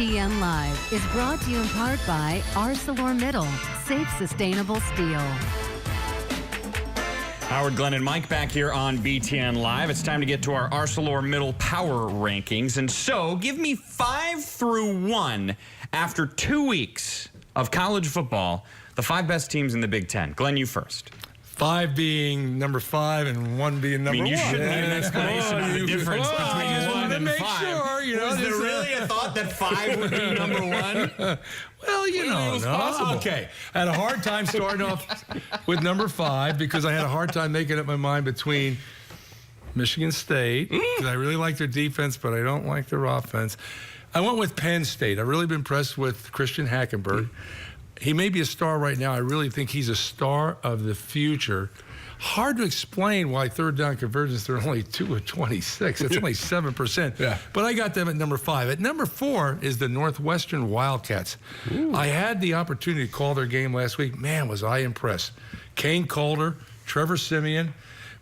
BTNLive is brought to you in part by ArcelorMittal. Safe, sustainable steel. Howard, Glenn, and Mike back here on BTN Live. It's time to get to our ArcelorMittal Power Rankings. And so, give me 5 through 1 after 2 weeks of college football, the 5 best teams in the Big Ten. Glenn, you first. 5 being number 5 and 1 being number 1. You shouldn't need an explanation of the difference between 1 and 5. Sure, Was there really a thought that 5 would be number 1? Well, you know, it was possible. Okay. I had a hard time starting off with number 5 because I had a hard time making up my mind between Michigan State, because I really like their defense, but I don't like their offense. I went with Penn State. I've really been impressed with Christian Hackenberg. He may be a star right now. I really think he's a star of the future. Hard to explain why third down conversions, they're only 2 of 26. It's only 7%. Yeah. But I got them at number 5. At number 4 is the Northwestern Wildcats. Ooh. I had the opportunity to call their game last week. Man, was I impressed. Kane Calder, Trevor Siemian.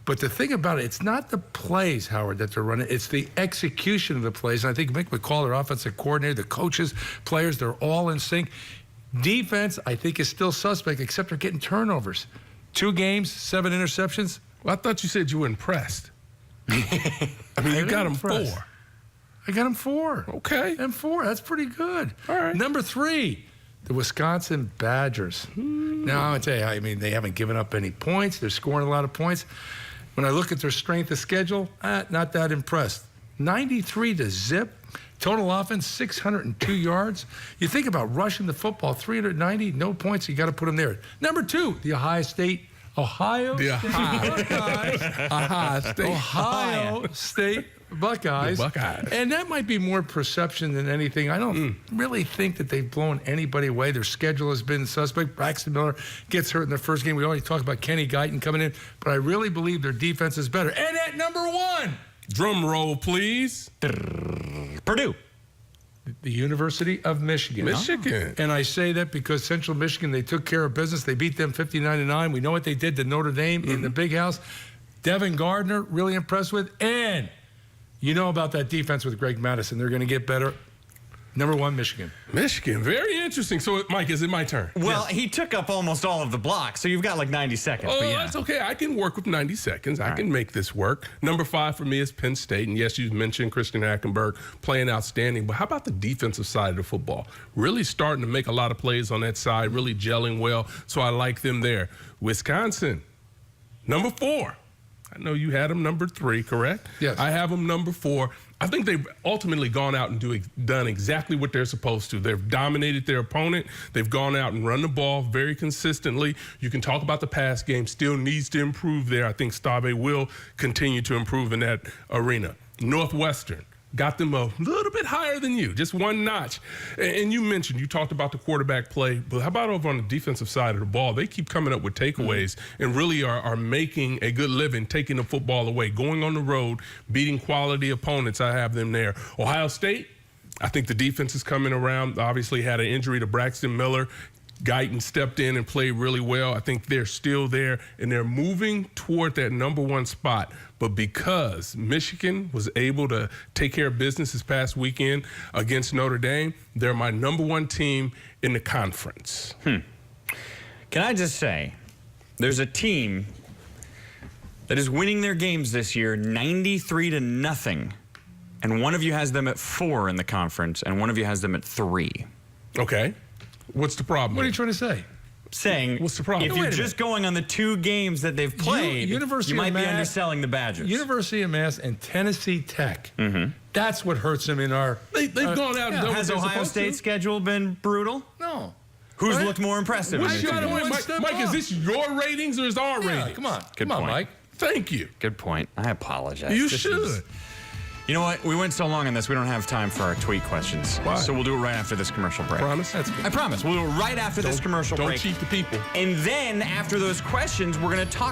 But the thing about it, it's not the plays, Howard, that they're running. It's the execution of the plays. And I think Mick McCall, their offensive coordinator, the coaches, players, they're all in sync. Defense, I think, is still suspect, except they're getting turnovers. 2 games, 7 interceptions. Well, I thought you said you were impressed. I mean, you got them 4. I got them 4. Okay. And 4. That's pretty good. All right. Number 3, the Wisconsin Badgers. Now, I'm going to tell you, I mean, they haven't given up any points. They're scoring a lot of points. When I look at their strength of schedule, not that impressed. 93 to zip. Total offense, 602 yards. You think about rushing the football, 390, no points. You got to put them there. Number 2, the Ohio State Buckeyes. The Buckeyes. And that might be more perception than anything. I don't really think that they've blown anybody away. Their schedule has been suspect. Braxton Miller gets hurt in their first game. We already talked about Kenny Guyton coming in, but I really believe their defense is better. And at number 1, drum roll, please. Purdue. The University of Michigan. Michigan. And I say that because Central Michigan, they took care of business. They beat them 59-9. We know what they did to Notre Dame in the Big House. Devin Gardner, really impressed with. And you know about that defense with Greg Madison. They're going to get better. Number 1, Michigan. Michigan, very interesting. So, Mike, is it my turn? Well, he took up almost all of the blocks, so you've got like 90 seconds. Oh, but yeah. That's okay. I can work with 90 seconds. I can make this work. Number 5 for me is Penn State. And yes, you mentioned Christian Hackenberg playing outstanding. But how about the defensive side of the football? Really starting to make a lot of plays on that side, really gelling well. So I like them there. Wisconsin, number 4. I know you had them number 3, correct? Yes. I have them number 4. I think they've ultimately gone out and done exactly what they're supposed to. They've dominated their opponent. They've gone out and run the ball very consistently. You can talk about the pass game. Still needs to improve there. I think Stave will continue to improve in that arena. Northwestern. Got them a little bit higher than you, just 1 notch. And you talked about the quarterback play, but how about over on the defensive side of the ball? They keep coming up with takeaways and really are making a good living, taking the football away, going on the road, beating quality opponents. I have them there. Ohio State, I think the defense is coming around. Obviously had an injury to Braxton Miller. Guyton stepped in and played really well. I think they're still there, and they're moving toward that number 1 spot. But because Michigan was able to take care of business this past weekend against Notre Dame, they're my number 1 team in the conference. Can I just say, there's a team that is winning their games this year 93-0, and one of you has them at 4 in the conference, and one of you has them at 3. Okay. What's the problem? What are you trying to say? Saying, what's the problem? If you're just going on the 2 games that they've played, you might be underselling the Badgers. University of Mass and Tennessee Tech. That's what hurts them in our... They've gone out and done Has Ohio State's schedule been brutal? No. Who's looked more impressive? Mike, is this your ratings or is our ratings? Come on. Good Come on, point. Mike. Thank you. Good point. I apologize. You should. You know what? We went so long on this, we don't have time for our tweet questions. Why? So we'll do it right after this commercial break. Promise? That's good. I promise. We'll do it right after this commercial break. Don't cheat the people. And then after those questions, we're going to talk